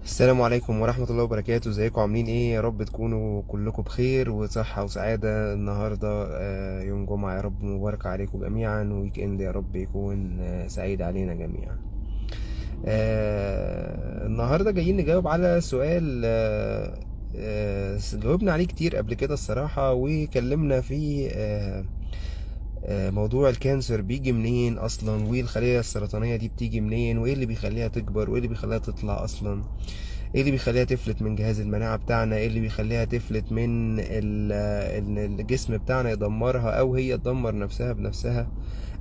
السلام عليكم ورحمة الله وبركاته. ازيكم عاملين ايه؟ يا رب تكونوا كلكم بخير وصحة وسعادة. النهاردة يوم جمعة، يا رب مبارك عليكم جميعا، ويك اند يا رب يكون سعيد علينا جميعا. النهاردة جايين نجاوب على سؤال جاوبنا عليه كتير قبل كده الصراحة، وكلمنا فيه موضوع الكانسر بيجي منين اصلا، والخلية السرطانية دي بتيجي منين، وايه اللي بيخليها تكبر، وايه اللي بيخليها تطلع اصلا، ايه اللي بيخليها تفلت من جهاز المناعة بتاعنا، ايه اللي بيخليها تفلت من ان الجسم بتاعنا يدمرها او هي تدمر نفسها بنفسها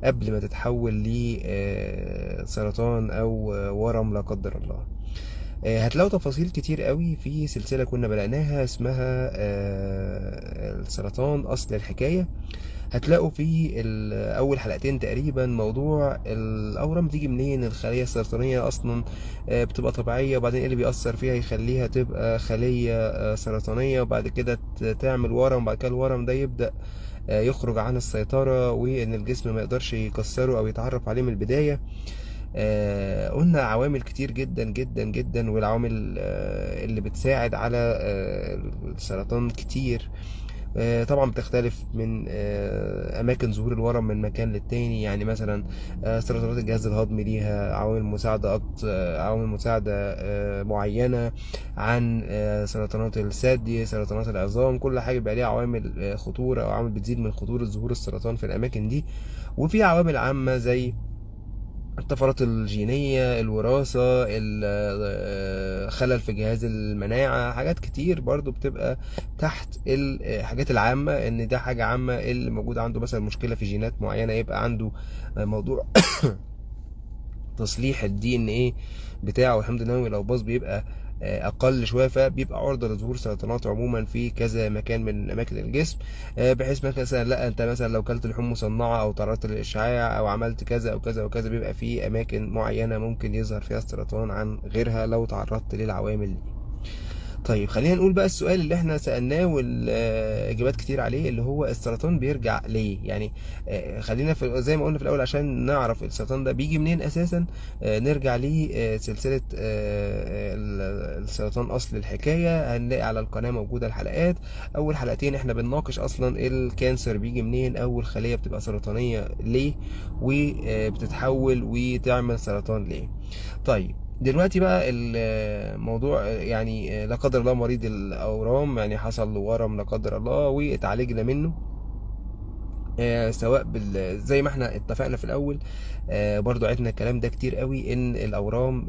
قبل ما تتحول لسرطان او ورم لا قدر الله. هتلاقوا تفاصيل كتير قوي في سلسلة كنا بدأناها اسمها السرطان أصل الحكاية. هتلاقوا في اول حلقتين تقريبا موضوع الاورام بتيجي منين، الخليه السرطانيه اصلا بتبقى طبيعيه، وبعدين ايه اللي بيأثر فيها يخليها تبقى خليه سرطانيه، وبعد كده تعمل ورم، وبعد كده الورم ده يبدأ يخرج عن السيطرة، وإن الجسم ما يقدرش يكسره أو يتعرف عليه من البداية. قلنا عوامل كتير جدا جدا جدا، والعوامل اللي بتساعد على السرطان كتير. طبعا بتختلف من اماكن ظهور الورم من مكان للتاني. يعني مثلا سرطانات الجهاز الهضمي ليها عوامل مساعده عوامل مساعده معينه عن سرطانات الثدي، سرطانات العظام. كل حاجه بيبقى ليها عوامل خطوره او عوامل بتزيد من خطوره ظهور السرطان في الاماكن دي. وفي عوامل عامه زي الطفرات الجينية، الوراثة، خلل في جهاز المناعة، حاجات كتير برضو بتبقى تحت الحاجات العامة. ان ده حاجة عامة، اللي موجود عنده مثلا مشكلة في جينات معينة يبقى عنده موضوع تصليح الدي ان ايه بتاعه، الحمض النووي لو باظ بيبقى اقل شويه، فبيبقى عرضه لظهور سرطانات عموما في كذا مكان من اماكن الجسم. بحيث مثلا لا، انت مثلا لو كلت لحوم مصنعه او تعرضت للاشعاع او عملت كذا او كذا وكذا، بيبقى في اماكن معينه ممكن يظهر فيها السرطان عن غيرها لو تعرضت للعوامل دي. طيب خلينا نقول بقى السؤال اللي احنا سألناه والإجابات كتير عليه، اللي هو السرطان بيرجع ليه؟ يعني خلينا في زي ما قلنا في الأول، عشان نعرف السرطان ده بيجي منين أساسا. نرجع لسلسلة السرطان أصل الحكاية. هنلاقي على القناة موجودة الحلقات. أول حلقتين احنا بنناقش أصلا الكانسر بيجي منين، أو الخلية بتبقى سرطانية ليه، وبتتحول وتعمل سرطان ليه. طيب دلوقتي بقى الموضوع، يعني لا قدر الله مريض الأورام، يعني حصل له ورم لا قدر الله واتعالجنا منه. سواء زي ما احنا اتفقنا في الاول، برضو عدنا الكلام ده كتير قوي، ان الاورام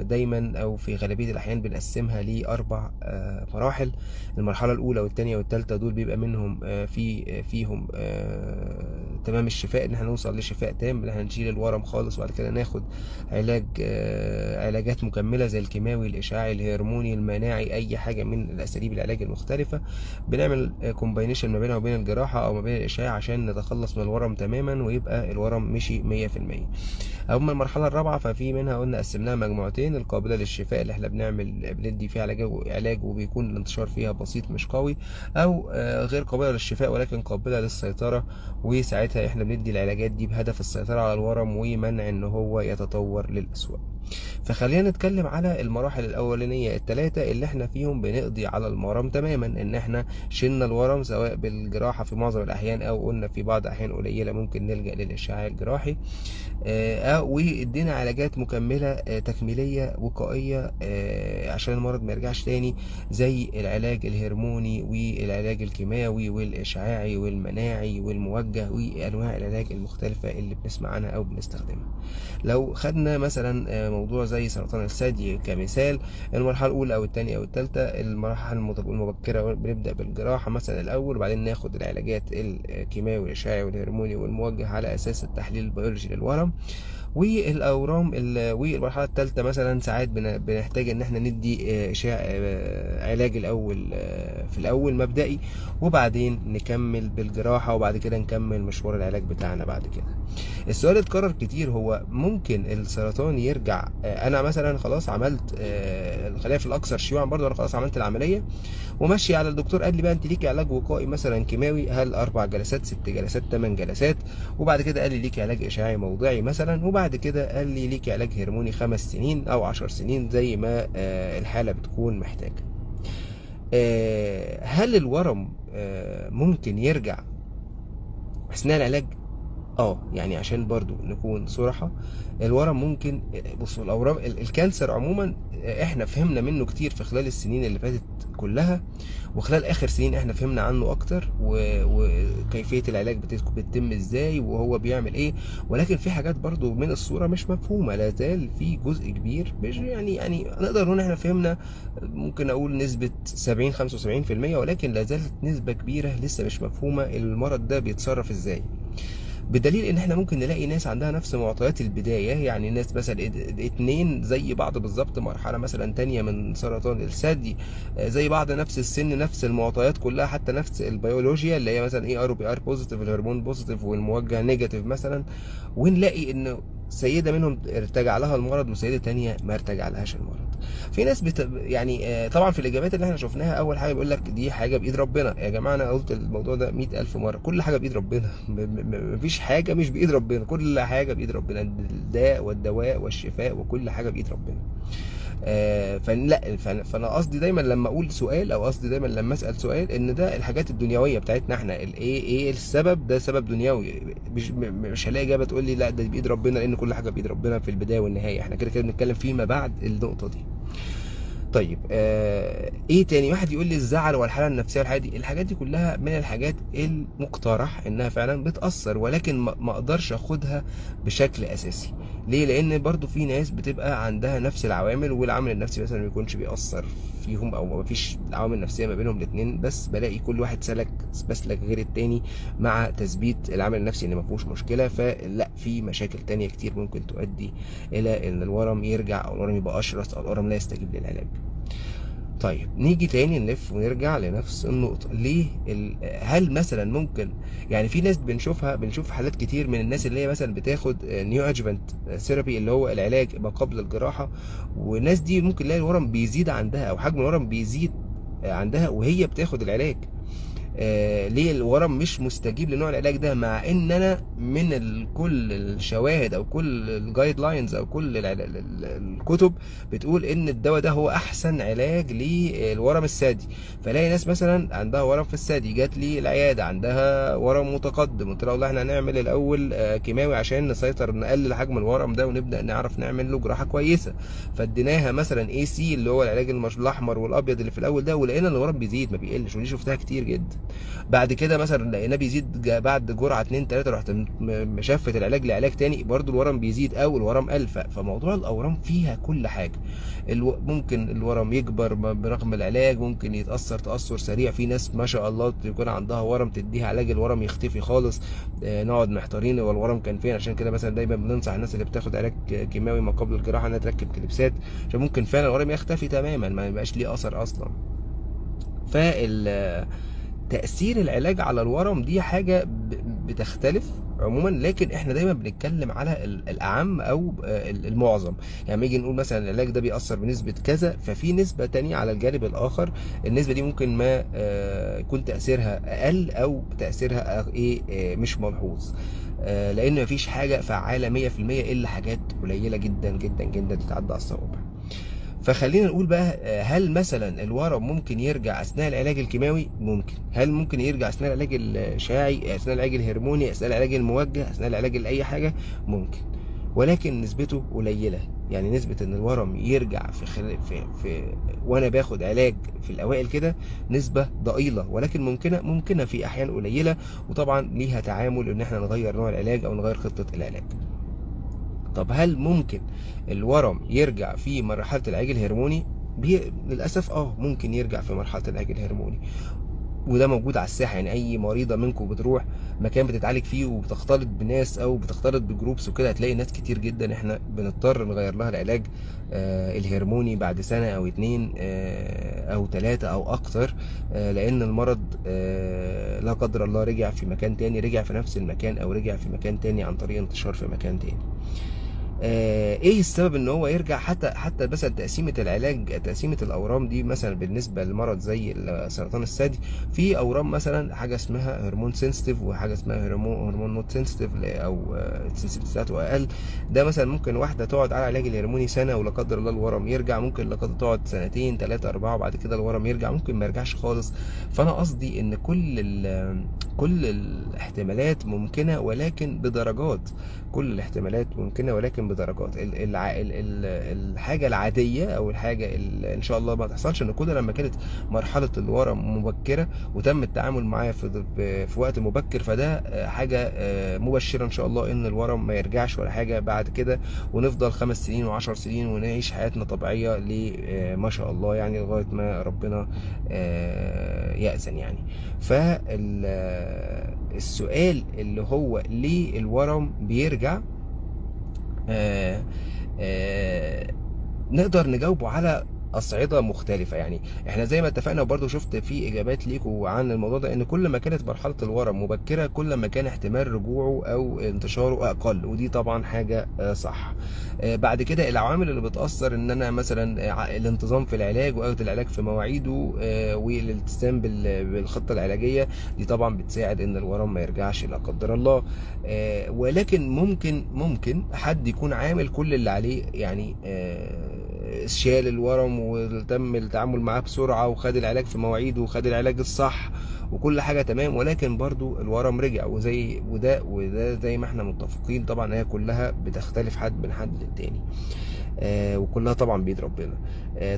دايما او في غالبيه الاحيان بنقسمها لاربع مراحل. المرحله الاولى والثانيه والثالثه دول بيبقى منهم فيهم تمام الشفاء، ان احنا نوصل لشفاء تام، ان احنا نشيل الورم خالص، وبعد كده ناخد علاجات مكمله زي الكيماوي، الاشعاعي، الهرموني، المناعي، اي حاجه من الاساليب العلاج المختلفه. بنعمل كومباينيشن ما بينها وبين الجراحه او ما بين الاشعاع عشان نتخلص من الورم تماما ويبقى الورم مشي 100%. اما المرحله الرابعه ففي منها قلنا قسمناها مجموعتين: القابله للشفاء اللي احنا بندي فيها علاج وبيكون الانتشار فيها بسيط مش قوي، او غير قابله للشفاء ولكن قابله للسيطره، وساعتها احنا بندي العلاجات دي بهدف السيطره على الورم ومنع ان هو يتطور للأسوأ. فخلينا نتكلم على المراحل الأولانية الثلاثة اللي احنا فيهم بنقضي على الورم تماما، ان احنا شلنا الورم سواء بالجراحة في معظم الأحيان، أو قلنا في بعض الأحيان قليلة ممكن نلجأ للإشعاع الجراحي، وادينا علاجات مكملة تكميلية وقائية عشان المرض ما يرجعش تاني، زي العلاج الهرموني والعلاج الكيماوي والإشعاعي والمناعي والموجه وأنواع العلاج المختلفة اللي بنسمع عنها أو بنستخدمها. لو خدنا مثلا موضوع زي سرطان الثدي كمثال، المرحلة الأولى أو الثانية أو الثالثة، المراحل المبكرة بنبدأ بالجراحة مثلا الأول، وبعدين ناخد العلاجات الكيماوي والإشعاعي والهرموني والموجه على أساس التحليل البيولوجي للورم. والاورام والمرحله الثالثه مثلا ساعات بنحتاج ان احنا ندي علاج الاول في الاول مبدئي، وبعدين نكمل بالجراحه، وبعد كده نكمل مشوار العلاج بتاعنا بعد كده. السؤال اتكرر كتير، هو ممكن السرطان يرجع؟ انا مثلا خلاص عملت الخلايا في الاكثر شيوعا، برضو انا خلاص عملت العمليه وماشي على الدكتور قال لي بقى انت ليكي علاج وقائي مثلا كيماوي، هل 4 جلسات 6 جلسات 8 جلسات، وبعد كده قال لي ليكي علاج اشعاعي موضعي مثلا، وبعد كده قال لي ليكي علاج هرموني 5 سنين او 10 سنين زي ما الحاله بتكون محتاجه. هل الورم ممكن يرجع اثناء العلاج؟ يعني عشان برضو نكون صراحة، الورم ممكن، بصوا الأورام الكانسر عموما احنا فهمنا منه كتير في خلال السنين اللي فاتت كلها، وخلال آخر سنين احنا فهمنا عنه أكتر وكيفية العلاج بتتم ازاي وهو بيعمل ايه، ولكن في حاجات برضو من الصورة مش مفهومة، لا زال في جزء كبير مش يعني نقدر نقول احنا فهمنا ممكن أقول نسبة 70-75%، ولكن لا زالت نسبة كبيرة لسه مش مفهومة المرض ده بيتصرف ازاي. بدليل ان احنا ممكن نلاقي ناس عندها نفس معطيات البداية، يعني ناس مثلا 2 زي بعض بالظبط، مرحلة مثلا تانية من سرطان الثدي زي بعض، نفس السن نفس المعطيات كلها، حتى نفس البيولوجيا اللي هي مثلا اي ار وبي ار بوزيتيف، الهرمون بوزيتيف والموجه نيجاتيف مثلا، ونلاقي ان سيدة منهم ارتجع لها المرض وسيدة تانية ما ارتجع لهاش المرض. في ناس يعني طبعا في الإجابات اللي احنا شفناها أول حاجة بيقول لك دي حاجة بإيد ربنا. يا جماعة أنا قلت الموضوع ده 100,000 مرة، كل حاجة بإيد ربنا، مفيش حاجة مش بإيد ربنا، كل حاجة بإيد ربنا، الداء والدواء والشفاء وكل حاجة بإيد ربنا. فانا قصدي دايما لما اقول سؤال، او قصدي دايما لما اسال سؤال، ان ده الحاجات الدنيويه بتاعتنا احنا، ايه السبب، ده سبب دنيوي، مش هلاقي اجابه تقول لي لا ده بايد ربنا، لان كل حاجه بايد ربنا في البدايه والنهايه، احنا كده كده بنتكلم فيما بعد النقطه دي. طيب ايه تاني؟ واحد يقول لي الزعل والحاله النفسيه والحاجات دي، الحاجات دي كلها من الحاجات المقترح انها فعلا بتاثر، ولكن ما اقدرش اخدها بشكل اساسي. ليه؟ لان برضو في ناس بتبقى عندها نفس العوامل، والعامل النفسي مثلا ما يكونش بيأثر فيهم، او ما فيش عوامل نفسيه ما بينهم الاثنين، بس بلاقي كل واحد سلك غير التاني مع تثبيت العامل النفسي ان ما فيهوش مشكله، فلا في مشاكل تانية كتير ممكن تؤدي الى ان الورم يرجع، او الورم يبقى اشرس، او الورم لا يستجيب للعلاج. طيب نيجي تاني نلف ونرجع لنفس النقطة. ليه هل مثلا ممكن، يعني في ناس بنشوف حالات كتير من الناس اللي هي مثلا بتاخد نيو ادجفنت ثيرابي اللي هو العلاج ما قبل الجراحة، والناس دي ممكن تلاقي الورم بيزيد عندها، او حجم الورم بيزيد عندها وهي بتاخد العلاج. ليه الورم مش مستجيب لنوع العلاج ده، مع ان انا من كل الشواهد او كل الجايد لاينز او كل الكتب بتقول ان الدواء ده هو احسن علاج للورم الثدي. فلاقي ناس مثلا عندها ورم في الثدي جات لي العياده عندها ورم متقدم، قلت لها والله احنا هنعمل الاول كيماوي عشان نقلل حجم الورم ده ونبدا نعرف نعمل له جراحه كويسه، فاديناها مثلا اي سي اللي هو العلاج الاحمر والابيض اللي في الاول ده، ولقينا ان الورم بيزيد ما بيقلش، ودي شفتها كتير جدا. بعد كده مثلا لقيناه بيزيد بعد جرعه 2 3، رحت مشفت العلاج لعلاج تاني برضو الورم بيزيد او الورم قل. فموضوع الاورام فيها كل حاجه، ممكن الورم يكبر برغم العلاج، ممكن يتاثر تاثر سريع، في ناس ما شاء الله يكون عندها ورم تديها علاج الورم يختفي خالص، نقعد محتارين هو الورم كان فين. عشان كده مثلا دايما بننصح الناس اللي بتاخد علاج كيماوي ما قبل الجراحه انها تركب كليبسات، عشان ممكن فعلا الورم يختفي تماما ما يبقاش ليه اثر اصلا. تأثير العلاج على الورم دي حاجة بتختلف عموما، لكن احنا دايما بنتكلم على الأعم أو المعظم. يعني يجي نقول مثلا العلاج ده بيأثر بنسبة كذا، ففي نسبة تانية على الجانب الآخر النسبة دي ممكن ما يكون تأثيرها أقل أو تأثيرها مش ملحوظ، لأن مفيش حاجة فعالة 100% إلا حاجات قليلة جدا جدا جدا تتعدى على الصوابع. فخلينا نقول بقى، هل مثلا الورم ممكن يرجع اثناء العلاج الكيماوي؟ ممكن. هل ممكن يرجع اثناء العلاج الاشعاعي، اثناء العلاج الهرموني، اثناء العلاج الموجه، اثناء العلاج لاي حاجه؟ ممكن، ولكن نسبته قليله. يعني نسبه ان الورم يرجع في وانا باخد علاج في الاوائل كده نسبه ضئيله، ولكن ممكنه في احيان قليله، وطبعا ليها تعامل ان احنا نغير نوع العلاج او نغير خطه العلاج. طب هل ممكن الورم يرجع في مرحلة العلاج الهرموني؟ للأسف ممكن يرجع في مرحلة العلاج الهرموني، وده موجود على الساحه. يعني اي مريضه منكم بتروح مكان بتتعالج فيه وبتختلط بناس او بتختلط بجروبس وكده، هتلاقي ناس كتير جدا احنا بنضطر نغير لها العلاج الهرموني بعد سنه او اتنين او تلاته او اكتر، لان المرض لا قدر الله رجع في مكان تاني، رجع في نفس المكان او رجع في مكان تاني عن طريق انتشار في مكان تاني. ايه السبب ان هو يرجع؟ حتى مثلا تقسيمه العلاج، تقسيمه الاورام دي مثلا بالنسبه لمرض زي سرطان الثدي، في اورام مثلا حاجه اسمها هرمون سنسيتيف وحاجه اسمها هرمون نوت سنسيتيف او السنسيتيفيتي بتاعته اقل. ده مثلا ممكن واحده تقعد على العلاج الهرموني سنه ولا قدر الله الورم يرجع، ممكن لا قدر تقعد سنتين ثلاثه اربعه وبعد كده الورم يرجع، ممكن ما يرجعش خالص. فانا قصدي ان كل الاحتمالات ممكنه ولكن بدرجات، كل الاحتمالات ممكنه ولكن بدرجات. الحاجه العاديه او الحاجه اللي ان شاء الله ما تحصلش ان كل لما كانت مرحله الورم مبكره وتم التعامل معاه في وقت مبكر، فده حاجه مبشره ان شاء الله ان الورم ما يرجعش ولا حاجه بعد كده، ونفضل 5 سنين و10 سنين ونعيش حياتنا طبيعيه ما شاء الله يعني لغايه ما ربنا يأذن يعني. فالسؤال اللي هو ليه الورم بيرجع، آه آه نقدر نجاوبه على أصعدة مختلفة. يعني احنا زي ما اتفقنا وبرضه شفت في إجابات ليكوا عن الموضوع ده، إن كل ما كانت مرحلة الورم مبكرة كل ما كان احتمال رجوعه أو انتشاره أقل، ودي طبعا حاجة صح. بعد كده العوامل اللي بتأثر إن أنا مثلا الانتظام في العلاج وأخذ العلاج في مواعيده والالتزام بالخطة العلاجية، دي طبعا بتساعد إن الورم ما يرجعش لا قدر الله. ولكن ممكن حد يكون عامل كل اللي عليه، يعني شال الورم وتم التعامل معاه بسرعة وخد العلاج في مواعيده وخد العلاج الصح وكل حاجة تمام، ولكن برضو الورم رجع. وده زي ما احنا متفقين طبعا هي كلها بتختلف حد من حد للتاني، وكلها طبعا بيد ربنا.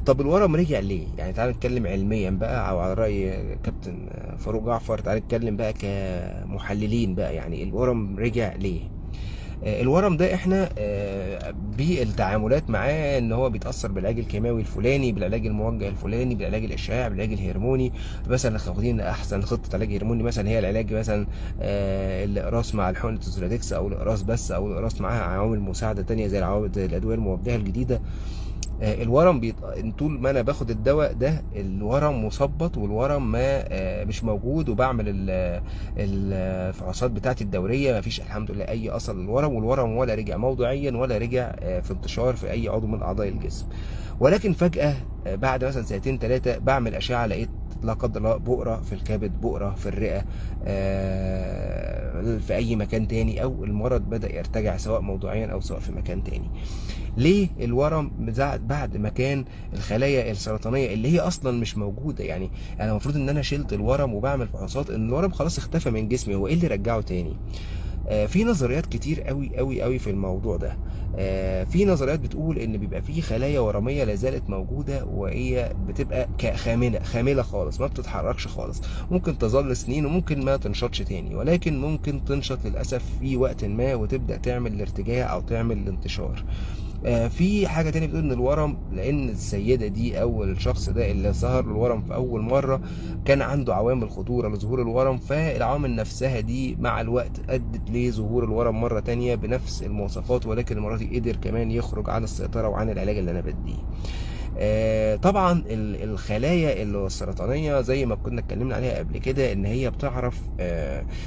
طب الورم رجع ليه؟ يعني تعالى نتكلم علميا بقى، او على رأي كابتن فاروق جعفر تعالى نتكلم بقى كمحللين بقى، يعني الورم رجع ليه؟ الورم ده احنا بالتعاملات معاه ان هو بيتاثر بالعلاج الكيماوي الفلاني، بالعلاج الموجه الفلاني، بالعلاج الاشعاعي، بالعلاج الهرموني. مثلا واخدين احسن خطه علاج هرموني مثلا هي العلاج مثلا الاقراص مع الحقن التوزولادكس، او الاقراص بس، او الاقراص معاها عوامل مساعده تانية زي الادويه الموجهه الجديده. الورم طول ما انا باخد الدواء ده الورم مثبط والورم ما مش موجود، وبعمل الفحوصات بتاعتي الدوريه ما فيش الحمد لله اي اثر للورم، والورم ولا رجع موضعيا ولا رجع في انتشار في اي عضو من اعضاء الجسم. ولكن فجاه بعد مثلا سنتين ثلاثه بعمل اشعه لقيت لا قدر الله بؤره في الكبد، بؤره في الرئه، في اي مكان تاني، او المرض بدا يرتجع سواء موضوعيا او سواء في مكان تاني. ليه الورم بعد ما كان الخلايا السرطانيه اللي هي اصلا مش موجوده؟ يعني انا المفروض ان انا شلت الورم وبعمل فحوصات ان الورم خلاص اختفى من جسمي، هو ايه اللي رجعه تاني؟ في نظريات كتير قوي قوي قوي في الموضوع ده. في نظريات بتقول ان بيبقى في خلايا ورميه لازالت موجوده وهي بتبقى خامله خالص، ما بتتحركش خالص، ممكن تظل سنين وممكن ما تنشطش تاني، ولكن ممكن تنشط للاسف في وقت ما وتبدا تعمل الارتجاع او تعمل الانتشار. في حاجة تانية بتقول ان الورم، لان السيدة دي او الشخص ده اللي ظهر الورم في اول مرة كان عنده عوامل خطورة لظهور الورم، فالعوامل نفسها دي مع الوقت ادت لظهور الورم مرة تانية بنفس المواصفات، ولكن المرة دي قدر كمان يخرج عن السيطرة وعن العلاج اللي انا بديه. طبعا الخلايا السرطانيه زي ما كنا اتكلمنا عليها قبل كده ان هي بتعرف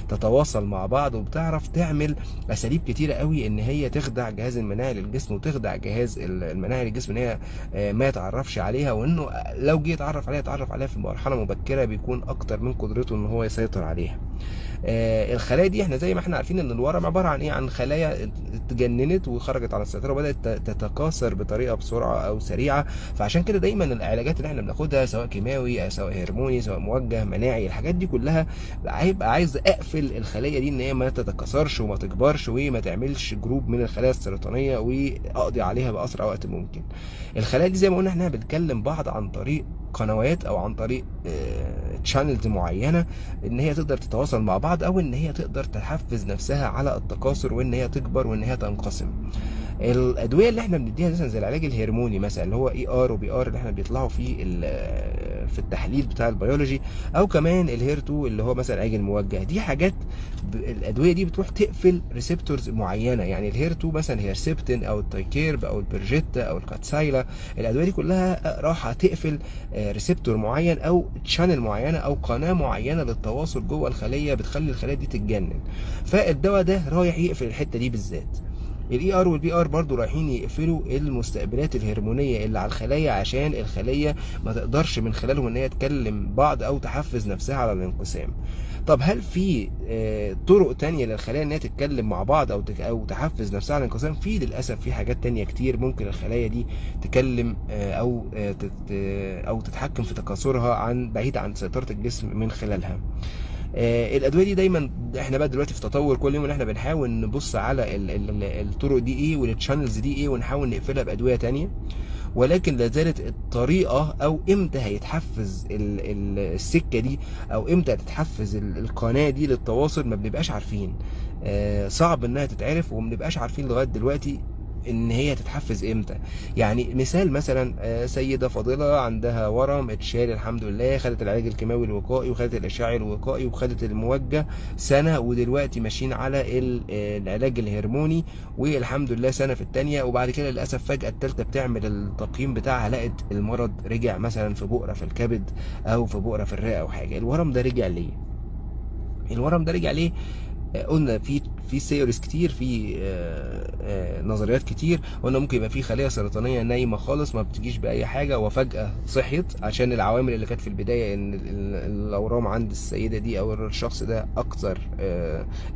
تتواصل مع بعض، وبتعرف تعمل اساليب كتيره قوي ان هي تخدع جهاز المناعي للجسم وتخدع جهاز المناعي للجسم ان هي ما يتعرفش عليها، وانه لو جه يتعرف عليها في مرحله مبكره بيكون اكتر من قدرته ان هو يسيطر عليها. الخلايا دي احنا زي ما احنا عارفين ان الورم عباره عن ايه؟ عن خلايا اتجننت وخرجت على السيطره وبدات تتكاثر بطريقه بسرعه او سريعه. فعشان كده دايما العلاجات اللي احنا بناخدها سواء كيماوي سواء هرموني سواء موجه مناعي، الحاجات دي كلها هيبقى عايز اقفل الخلايا دي ان هي ما تتكاثرش وما تكبرش وما تعملش جروب من الخلايا السرطانيه واقضي عليها باسرع وقت ممكن. الخلايا دي زي ما قلنا احنا بتكلم بعض عن طريق قنوات او عن طريق تشانلز معينه ان هي تقدر تتواصل مع بعض، او ان هي تقدر تحفز نفسها على التكاثر وان هي تكبر وان هي تنقسم. الادويه اللي احنا بنديها مثلا زي العلاج الهرموني مثلا اللي هو اي ار وبي ار اللي احنا بيطلعوا في التحليل بتاع البيولوجي، او كمان الهير 2 اللي هو مثلا العلاج الموجه، دي حاجات الادويه دي بتروح تقفل ريسبتورز معينه. يعني الهير 2 مثلا هيرسبتين او التايكيرب او البرجيتا او الكاتسايلا، الادويه دي كلها راح تقفل ريسبتور معين او تشانل معينه او قناه معينه للتواصل جوه الخليه، بتخلي الخليه دي تتجنن. فالدواء ده رايح يقفل الحته دي بالذات. الاي ار والبي ار برضو رايحين يقفلوا المستقبلات الهرمونيه اللي على الخلايا، عشان الخليه ما تقدرش من خلالهم ان هي تكلم بعض او تحفز نفسها على الانقسام. طب هل في طرق تانية للخلايا ان هي تتكلم مع بعض او تحفز نفسها على الانقسام؟ في للاسف في حاجات تانية كتير ممكن الخلايا دي تكلم او تتحكم في تكاثرها بعيد عن سيطره الجسم من خلالها. الادويه دي دايما احنا بقى دلوقتي في تطور كل يوم، ان احنا بنحاول نبص على الطرق دي ايه والتشانلز دي ايه ونحاول نقفلها بادويه تانية، ولكن لا زالت الطريقه او امتى هيتحفز السكه دي او امتى هتتحفز القناه دي للتواصل ما بنبقاش عارفين. صعب انها تتعرف وما بنبقاش عارفين لغايه دلوقتي ان هي تتحفز امتى. يعني مثال مثلا سيده فاضله عندها ورم اتشال الحمد لله، خدت العلاج الكيماوي الوقائي وخدت الاشعاعي الوقائي وخدت الموجه سنه، ودلوقتي ماشيين على العلاج الهرموني والحمد لله سنه في الثانيه، وبعد كده للاسف فجاه الثالثه بتعمل التقييم بتاعها لقت المرض رجع مثلا في بؤره في الكبد او في بؤره في الرئه او حاجه. الورم ده رجع ليه؟ الورم ده رجع ليه؟ قلنا في سيوريز كتير، في نظريات كتير. قلنا ممكن يبقى في خليه سرطانيه نايمه خالص ما بتجيش باي حاجه وفجاه صحيت، عشان العوامل اللي كانت في البدايه ان الاورام عند السيده دي او الشخص ده اكثر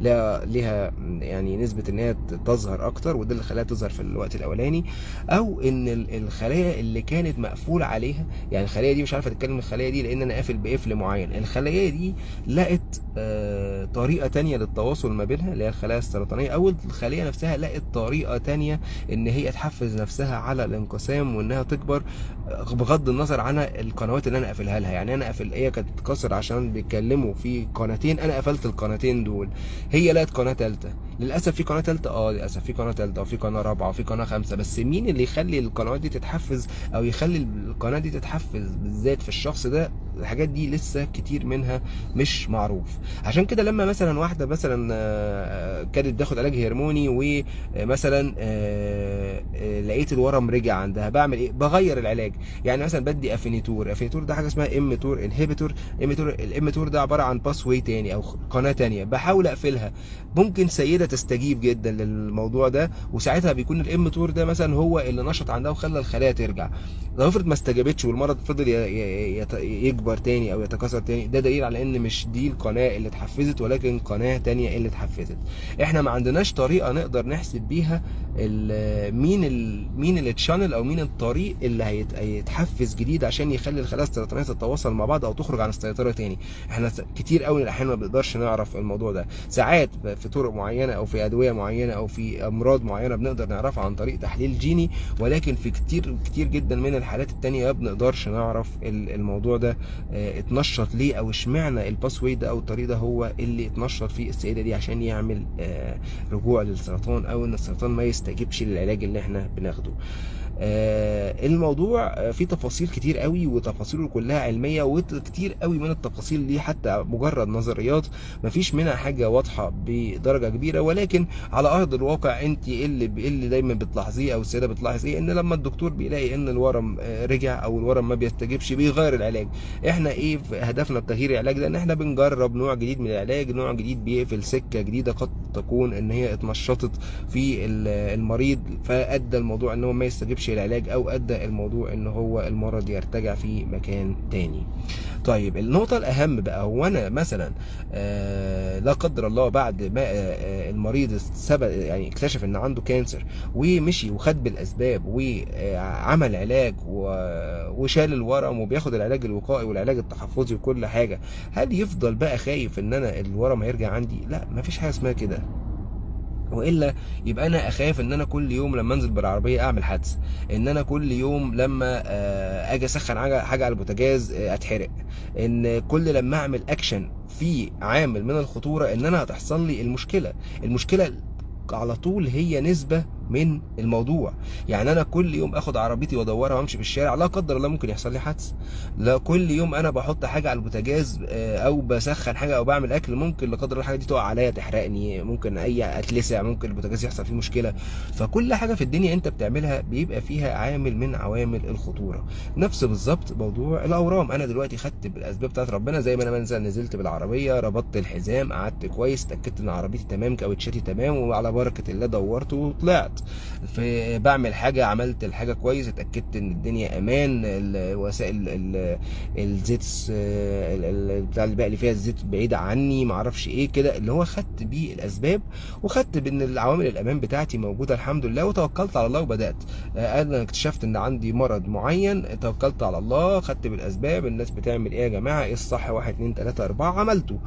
لها يعني نسبه ان هي تظهر اكتر، وده اللي خلاها تظهر في الوقت الاولاني. او ان الخلايا اللي كانت مقفول عليها، يعني الخليه دي مش عارفه تتكلم الخليه دي لان انا قافل بقفل معين، الخليه دي لقت طريقه تانية للتواصل ما بينها اللي هي الخلايا السرطانيه، او الخليه نفسها لقت طريقه تانية ان هي تحفز نفسها على الانقسام وانها تكبر، بغض النظر عن القنوات اللي انا قافلها لها. يعني انا قافل، هي كانت بتتكسر عشان بيتكلموا في قناتين، انا قفلت القناتين دول، هي لقت قناه ثالثه. للاسف في قناه ثالثه، للاسف في قناه ثالثه وفي قناه رابعه وفي قناه خامسه، بس مين اللي يخلي القنوات دي تتحفز او يخلي القناه دي تتحفز بالذات في الشخص ده؟ الحاجات دي لسه كتير منها مش معروف. عشان كده لما مثلا واحده مثلا كانت بتاخد علاج هرموني ومثلا لقيت الورم رجع عندها، بعمل ايه؟ بغير العلاج. يعني مثلا بدي افينيتور ده حاجه اسمها اميتور انهبيتور. الاميتور ده عباره عن باس واي تاني او قناه تانيه، بحاول اقفلها. ممكن سيده تستجيب جدا للموضوع ده، وساعتها بيكون الاميتور ده مثلا هو اللي نشط عندها وخلى الخلايا ترجع. لو افرض ما استجابتش والمرض فضل يكبر تاني او يتكاثر تاني، ده دليل على ان مش دي القناه اللي اتحفزت ولكن قناه تانيه اللي اتحفزت. احنا ما عندناش طريقه نقدر نحسب بيها مين التشانل او مين الطريق اللي هيتحفز جديد عشان يخلي الخلايا السرطانيه تتواصل مع بعض او تخرج عن السيطره تاني. احنا كتير قوي من الاحيان ما بنقدرش نعرف الموضوع ده. ساعات في طرق معينه او في ادويه معينه او في امراض معينه بنقدر نعرفها عن طريق تحليل جيني، ولكن في كتير جدا من الحالات التانيه ما بنقدرش نعرف الموضوع ده اتنشط ليه، او اشمعنى الباسوي ده او الطريق ده هو اللي اتنشط فيه السيده دي عشان يعمل رجوع للسرطان، او ان السرطان ما يستجيبش للعلاج اللي احنا بناخده. الموضوع فيه تفاصيل كتير قوي وتفاصيله كلها علميه، وكتير قوي من التفاصيل دي حتى مجرد نظريات مفيش منها حاجه واضحه بدرجه كبيره. ولكن على ارض الواقع انت اللي دايما بتلاحظيه او السيده بتلاحظ ايه؟ ان لما الدكتور بيلاقي ان الورم رجع او الورم ما بيستجيبش بيغير العلاج. احنا ايه هدفنا بتغيير العلاج ده؟ ان احنا بنجرب نوع جديد من العلاج، نوع جديد بيقفل سكه جديده قد تكون ان هي اتنشطت في المريض فادى الموضوع ان هو ما يستجيبش العلاج، او ادى الموضوع ان هو المرض يرتجع في مكان تاني. طيب النقطة الأهم بقى، هو أنا مثلا لا قدر الله بعد ما المريض يعني اكتشف إن عنده كانسر ومشي وخد بالأسباب وعمل علاج وشال الورم وبياخد العلاج الوقائي والعلاج التحفظي وكل حاجة، هل يفضل بقى خايف إن أنا الورم هيرجع عندي؟ لا، مفيش حاجة اسمها كده. والا يبقى انا اخاف ان انا كل يوم لما انزل بالعربيه اعمل حادث، ان انا كل يوم لما اجي اسخن حاجه على البوتاجاز اتحرق، ان كل لما اعمل اكشن في عامل من الخطوره ان انا هتحصل لي المشكله على طول هي نسبه من الموضوع. يعني انا كل يوم اخد عربيتي وادورها وامشي في الشارع، لا قدر الله ممكن يحصل لي حادثه. لا كل يوم انا بحط حاجه على البوتاجاز او بسخن حاجه او بعمل اكل، ممكن لا قدر الله الحاجه دي تقع عليا تحرقني، ممكن اي اتلسع، ممكن البوتاجاز يحصل فيه مشكله. فكل حاجه في الدنيا انت بتعملها بيبقى فيها عامل من عوامل الخطوره. نفس بالظبط موضوع الاورام، انا دلوقتي خدت بالاسباب بتاعت ربنا، زي ما انا نزلت بالعربيه، ربطت الحزام، قعدت كويس، اتاكدت ان عربيتي تمام، كاوتشاتي تمام، وعلى بركه الله دورت وطلعت. في بعمل حاجه، عملت الحاجه كويس، اتاكدت ان الدنيا امان، الوسائل الزيت بتاع اللي بقى فيها الزيت بعيده عني، معرفش ايه كده، اللي هو خدت بيه الاسباب، وخدت بان العوامل الامان بتاعتي موجوده الحمد لله، وتوكلت على الله وبدات. انا اكتشفت ان عندي مرض معين، توكلت على الله، خدت بالاسباب. الناس بتعمل ايه يا جماعه؟ ايه الصح؟ 1 2 3 4 عملته.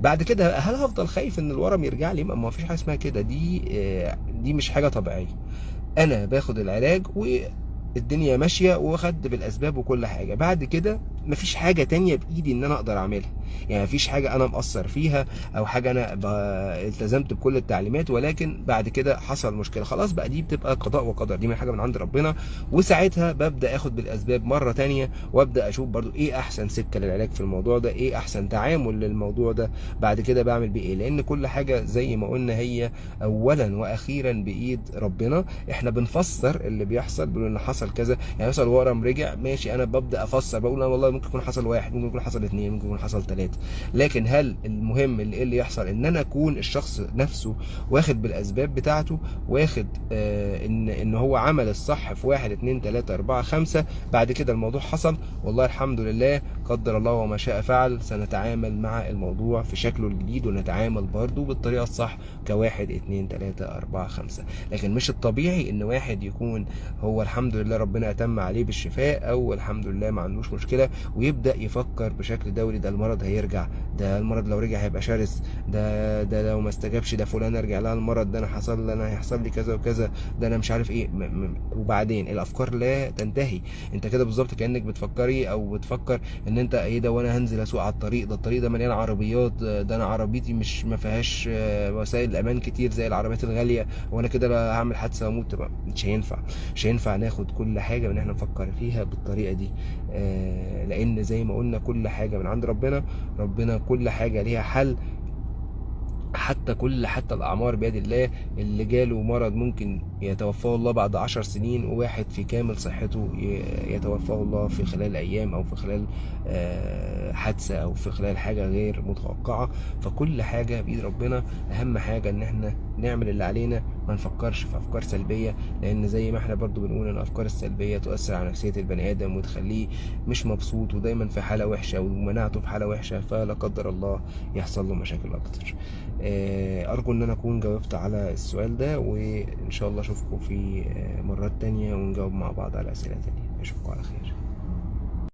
بعد كده هل هفضل خايف ان الورم يرجع لي؟ ما فيش حاجه اسمها كده، دي مش حاجه طبيعيه. انا باخد العلاج والدنيا ماشيه، واخدت بالاسباب وكل حاجه. بعد كده مفيش حاجه تانية بايدي ان انا اقدر اعملها، يعني مفيش حاجه انا مقصر فيها او حاجه انا التزمت بكل التعليمات، ولكن بعد كده حصل مشكله، خلاص بقى دي بتبقى قضاء وقدر، دي من حاجه من عند ربنا. وساعتها ببدا اخد بالاسباب مره تانية، وابدا اشوف برضو ايه احسن سكه للعلاج في الموضوع ده، ايه احسن تعامل للموضوع ده، بعد كده بعمل بيه ايه. لان كل حاجه زي ما قلنا هي اولا واخيرا بايد ربنا. احنا بنفسر اللي بيحصل، بنقول ان حصل كذا، يعني مثلا ورم رجع ماشي، انا ببدا افسر، بقول انا والله ممكن يكون حصل 1، ممكن يكون حصل 2، ممكن يكون حصل 3. لكن هل المهم اللي يحصل ان انا اكون الشخص نفسه واخد بالاسباب بتاعته، واخد ان هو عمل الصح في 1 2 3 4 5، بعد كده الموضوع حصل، والله الحمد لله، قدر الله وما شاء فعل، سنتعامل مع الموضوع في شكله الجديد، ونتعامل برضو بالطريقه الصح كواحد 2 3 4 5. لكن مش الطبيعي ان واحد يكون هو الحمد لله ربنا اتم عليه بالشفاء، او الحمد لله ما عندوش مشكله، ويبدا يفكر بشكل دوري ده المرض هيرجع، ده المرض لو رجع هيبقى شرس، ده لو ما استجابش ده فلان ارجع لها المرض، ده انا حصل لي، انا هيحصل لي كذا وكذا، ده انا مش عارف ايه. وبعدين الافكار لا تنتهي. انت كده بالظبط كانك بتفكري او بتفكر ان انت ايه ده، وانا هنزل اسوق على الطريق ده، الطريق ده مليان عربيات، ده انا عربيتي مش ما فيهاش وسائل امان كتير زي العربيات الغاليه، وانا كده هعمل حادثه واموت. مش هينفع، مش هينفع ناخد كل حاجه من احنا نفكر فيها بالطريقه دي. لان زي ما قلنا كل حاجه من عند ربنا، ربنا كل حاجه ليها حل. حتى الأعمار بيد الله. اللي جاله مرض ممكن يتوفاه الله بعد 10 سنين، وواحد في كامل صحته يتوفاه الله في خلال أيام، أو في خلال حادثة، أو في خلال حاجة غير متوقعة. فكل حاجة بإيد ربنا. أهم حاجة إن احنا نعمل اللي علينا، ما نفكرش في أفكار سلبية، لأن زي ما احنا برضو بنقول إن الأفكار السلبية تؤثر على نفسية البني آدم، وتخليه مش مبسوط، ودايما في حالة وحشة، ومناعته في حالة وحشة، فلا قدر الله يحصل له مشاكل أكتر. أرجو إن أنا أكون جاوبت على السؤال ده، وإن شاء الله أشوفكم في مرات تانية ونجاوب مع بعض على أسئلة تانية. أشوفكم على خير.